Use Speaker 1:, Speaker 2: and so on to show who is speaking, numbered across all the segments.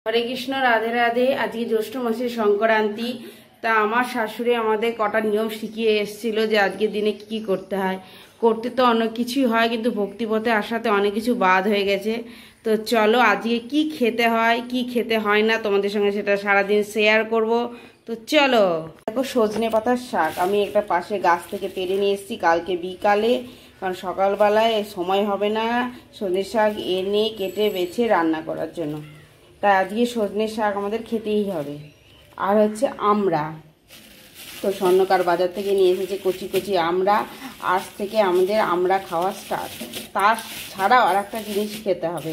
Speaker 1: হরে কৃষ্ণ, রাধে রাধে। আজকে জ্যৈষ্ঠ মাসের সংক্রান্তি। তা আমার শাশুড়ি আমাদের কটা নিয়ম শিখিয়ে এসেছিল যে আজকের দিনে কি করতে হয়। করতে তো অনেক কিছুই হয়, কিন্তু ভক্তিপথে আসাতে অনেক কিছু বাদ হয়ে গেছে। তো চলো আজকে কি খেতে হয় কি খেতে হয় না তোমাদের সঙ্গে সেটা সারাদিন শেয়ার করব। তো চলো। দেখো, সজনে পাতার শাক আমি একটা পাশে গাছ থেকে পেরে নিয়ে এসেছি কালকে বিকালে, কারণ সকালবেলায় সময় হবে না সজনে শাক এনে কেটে বেছে রান্না করার জন্য। তাই আজকে সজনে শাক আমাদের খেতেই হবে। আর হচ্ছে আমড়া, তো স্বর্ণকার বাজার থেকে নিয়ে এসেছে কচি কচি আমড়া। আজ থেকে আমাদের আমড়া খাওয়া স্টার্ট। তার ছাড়াও আর একটা জিনিস খেতে হবে,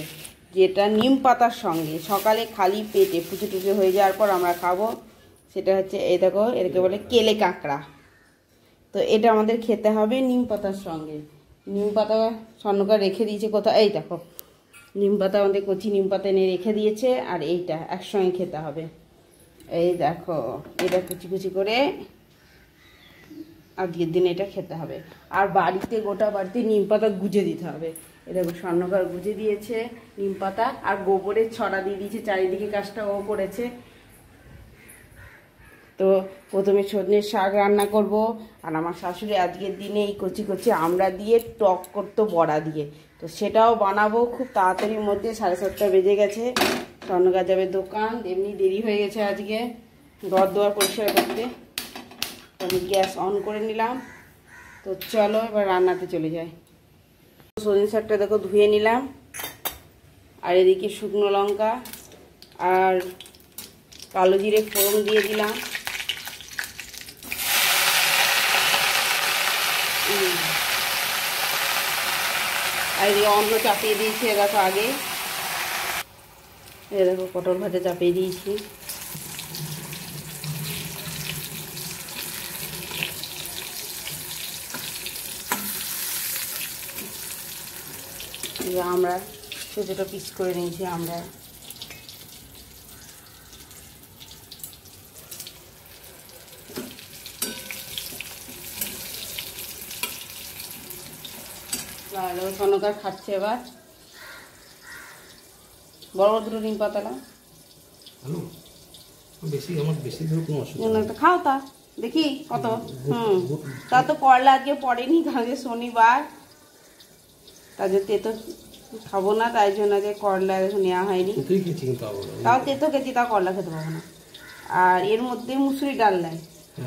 Speaker 1: যেটা নিম পাতার সঙ্গে সকালে খালি পেটে পুজো টুজো হয়ে যাওয়ার পর আমরা খাবো। সেটা হচ্ছে এই দেখো, এটাকে বলে কেলে কাঁকড়া। তো এটা আমাদের খেতে হবে নিম পাতার সঙ্গে। নিম পাতা স্বর্ণকার রেখে দিয়েছে কোথাও, এই দেখো নিম পাতা আমাদের কচি নিম পাতা এনে রেখে দিয়েছে, আর এইটা একসঙ্গে খেতে হবে। এই দেখো, এটা কুচি কুচি করে আজকের দিনে এটা খেতে হবে। আর বাড়িতে গোটা বাড়িতে নিম পাতা গুজে দিতে হবে। এই দেখো স্বর্ণকার গুজে দিয়েছে নিম পাতা, আর গোবরের ছড়া দিয়ে দিয়েছে চারিদিকে, কাজটা ও করেছে। তো প্রথমে সজনের শাক রান্না করব। আর আমার শাশুড়ি আজকের দিনে এই কচি কচি আমড়া দিয়ে টক করতো বড়া দিয়ে, তো সেটাও বানাবো খুব তাড়াতাড়ির মধ্যে। 7:30 বেজে গেছে, স্বর্ণকার যাবে দোকান, এমনি দেরি হয়ে গেছে আজকে ঘর দুয়ার পরিষ্কার করতে। আমি গ্যাস অন করে নিলাম। তো চলো এবার রান্নাতে চলে যাই। সজনে শাকটা দেখো ধুয়ে নিলাম, আর এদিকে শুকনো লঙ্কা আর কালো জিরে ফোড়ন দিয়ে দিলাম। আর এদিকে অন্ন চাপিয়ে দিয়েছি, দেখো আগে এ দেখো পটল ভাজা চাপিয়ে দিয়েছি। আমরা ছোটো ছোটো পিস করে নিয়েছি আমরা। স্বর্ণকার খাচ্ছে এবার। বড় বড় দুটো নিম পাতালা খাও, তা দেখি কত। তা তো করলা আজকে পড়েনি, কালকে শনিবার, তার জন্য তেতো খাবো না, তাই জন্য আজকে করলা নেওয়া হয়নি। তাও তেতো খেয়েছি, তাও করলা খেতে পাবো না। আর এর মধ্যে মুসুরি ডাল নেয়,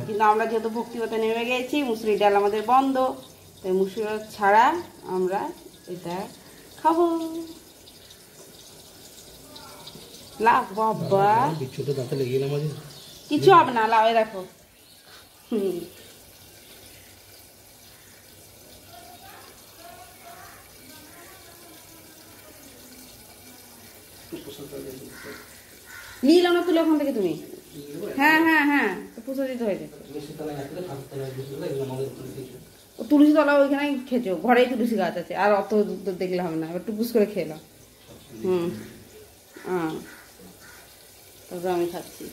Speaker 1: কিন্তু আমরা যেহেতু ভক্তিপথে নেমে গেছি মুসুরি ডাল আমাদের বন্ধ, তাই মুসুরি ডাল ছাড়া আমরা এটা খাবো। লাভ বাবা, কিছু হবে না, লাভ দেখো। নিলাম না তুলে ওখান থেকে তুমি। হ্যাঁ হ্যাঁ হ্যাঁ, পুজো দিতে হয়েছে। তুলসী তলা ওইখানে খেয়েছো, ঘরেই তুলসী গাছ আছে, আর অত দেখলে হবে না, এবার টুকুস করে খেয়ে নাও। হ্যাঁ, তারপর আমি খাচ্ছি।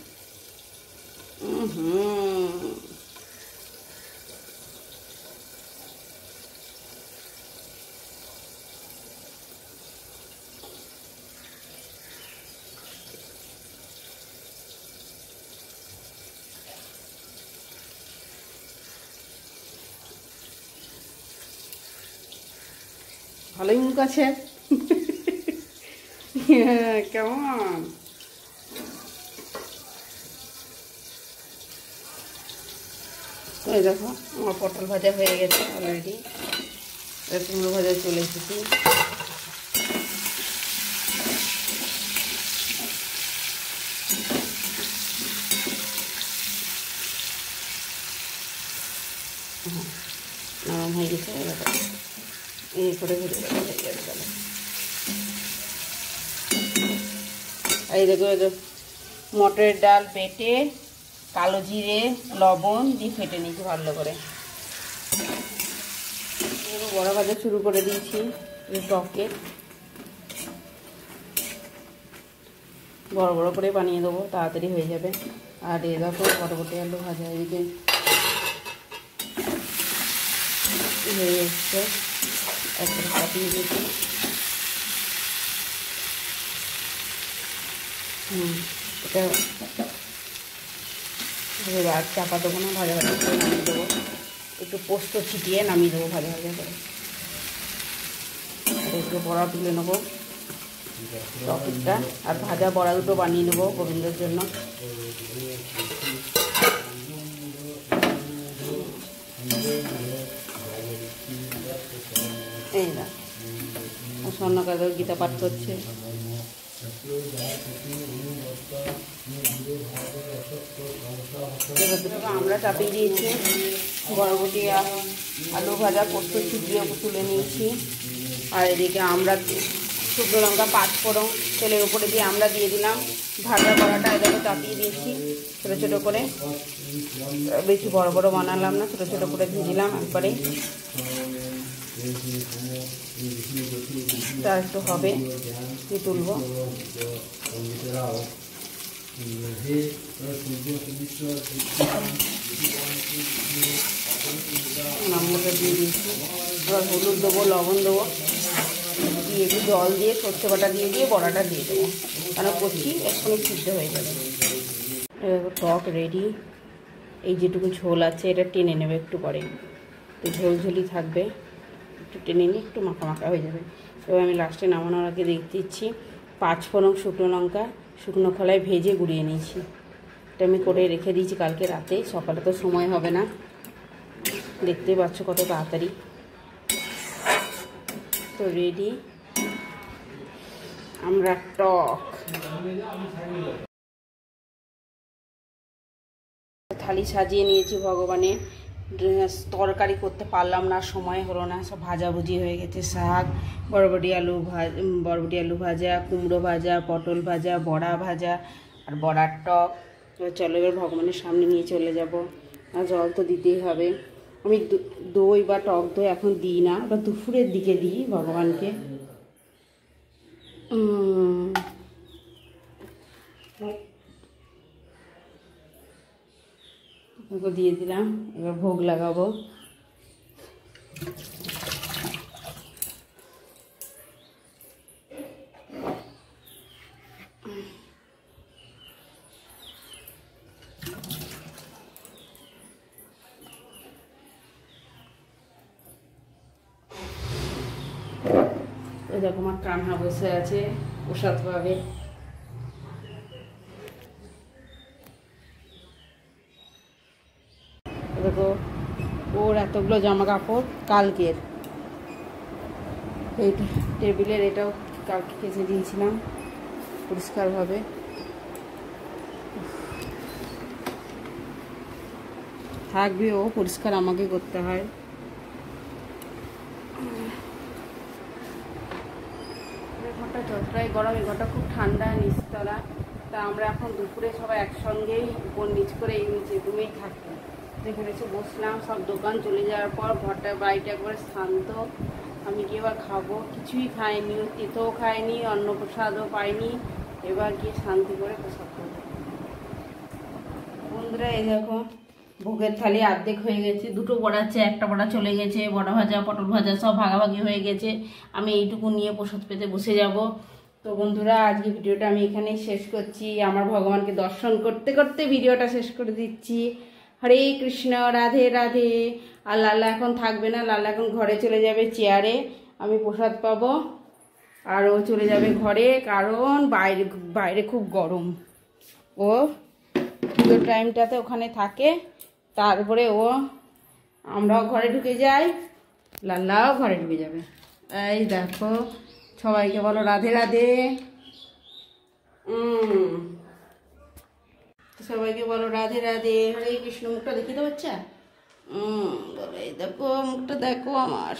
Speaker 1: ভালোই মুখ আছে কেমন। এই দেখো আমার পটল ভাজা হয়ে গেছে অলরেডি, কুমড়ো ভাজা চলে এসেছি। নরম হয়ে গেছে, এই করে ঘুরে হয়ে যাবে। এই দেখো মটরের ডাল বেটে কালো জিরে লবণ দিয়ে ফেটে নিয়েছি ভালো করে। বড়া ভাজা শুরু করে দিয়েছি টকে, বড় বড় করে বানিয়ে দেবো, তাড়াতাড়ি হয়ে যাবে। আর এ দেখো বটবটি আলু ভাজা এদিকে হয়ে এসছে, একবারে কাটিয়ে দিয়েছি। এটা আর চাপা দেবো না, ভাজা ভাজা করে নামিয়ে দেবো। একটু পোস্ত ছিটিয়ে নামিয়ে দেবো ভাজা ভাজা করে। একটু বড়া তুলে নেবো টপিকটা, আর ভাজা বড়া দুটো বানিয়ে নেবো গোবিন্দের জন্য। এই না স্বর্ণকার গীতা পাঠ করছে। এবার দুটো আমরা চাপিয়ে দিয়েছি, বরবটি আলু ভাজা পোস্ত ছিটিয়ে তুলে নিয়েছি। আর এদিকে আমরা শুকনো লঙ্কা 5 ফোড়ন তেলের উপরে দিয়ে আমরা দিয়ে দিলাম। ভাজা বড়াটা এদিকে চাপিয়ে দিয়েছি ছোটো ছোটো করে, বেশি বড় বড় বানালাম না, ছোটো ছোটো করে দিয়ে দিলাম একবারে। তা একটু হবে দিয়ে তুলবো। নামটা দিয়ে দিয়েছি, এবার হলুদ দেবো, লবণ দেবো, দিয়ে একটু জল দিয়ে সর্ষে বাটা দিয়ে বড়াটা দিয়ে দেবো, কারণ কচি এক্ষুনি সিদ্ধ হয়ে যাবে। টক রেডি। এই যেটুকু ঝোল আছে এটা টেনে নেবে একটু পরে, তো ঝোলঝোলই থাকবে, একটু টেনে নিয়ে একটু মাখা মাখা হয়ে যাবে। এবার আমি লাস্টে নামানোর আগে দেখতে দিচ্ছি 5 ফোড়ন শুকনো লঙ্কা শুকনো খোলায় ভেজে গুঁড়িয়ে নিয়েছি। এটা আমি করে রেখে দিয়েছি কালকে রাতে, সকালে তো সময় হবে না, দেখতে পাচ্ছ কত তাড়াতাড়ি। তো রেডি আমরা টক। থালি সাজিয়ে নিয়েছি ভগবানের। তরকারি করতে পারলাম না, সময় হলো না, সব ভাজাভুজি হয়ে গেছে। শাক, বরবটি আলু ভাজা, কুমড়ো ভাজা, পটল ভাজা, বড়া ভাজা আর বড়ার টক। চলো এবার ভগবানের সামনে নিয়ে চলে যাব। আর জল তো দিতেই হবে। আমি দই বা টক দই এখন দিই না, ওটা দুপুরের দিকে দিই ভগবানকে। দিয়ে দিলাম, এবার ভোগ লাগাবো। দেখো আমার কান্না বসে আছে প্রসাদ পাবে। দেখো ওর এতগুলো জামা কাপড় কালকের, এই টেবিলের এটাও কালকে কেচে দিয়েছিলাম পরিষ্কারভাবে। থাকবে ও পরিষ্কার, আমাকে করতে হয়। ঘরটা যতটাই গরম, এই ঘরটা খুব ঠান্ডা নিচতলা। তা আমরা এখন দুপুরে সবাই একসঙ্গেই উপর নিচ করে এই নিচে রুমেই থাকি। এখানে এসে বসলাম, সব দোকান চলে যাওয়ার পর ঘরটা বাড়িটা একবারে শান্ত। আমি গিয়ে এবার খাবো, কিছুই খাইনি, তিতও খাইনি, অন্নপ্রসাদও পাইনি। এবার গিয়ে শান্তি করে প্রসাদ খাবো। বন্ধুরা এই দেখো ভোগের থালি অর্ধেক হয়ে গেছে, দুটো বড়া আছে, একটা বড়া চলে গেছে, বড়া ভাজা পটল ভাজা সব ভাগাভাগি হয়ে গেছে। আমি এইটুকু নিয়ে প্রসাদ পেতে বসে যাব। তো বন্ধুরা আজকে ভিডিওটা আমি এখানেই শেষ করছি। আমার ভগবানকে দর্শন করতে করতে ভিডিওটা শেষ করে দিচ্ছি। হরে কৃষ্ণ, রাধে রাধে। আর লালা এখন থাকবে না, লালা এখন ঘরে চলে যাবে চেয়ারে, আমি প্রসাদ পাবো। আর ও চলে যাবে ঘরে, কারণ বাইরে খুব গরম। ও পুজোর টাইমটাতে ওখানে থাকে, তারপরে আমরাও ঘরে ঢুকে যাই, লাল্লাও ঘরে ঢুকে যাবে। এই দেখো সবাইকে বলো রাধে রাধে। সবাইকে বলো রাধে রাধে। হরে কৃষ্ণ। মুখটা দেখিয়ে দেবো, বাচ্চা বলো, এই দেখো মুখটা দেখো আমার।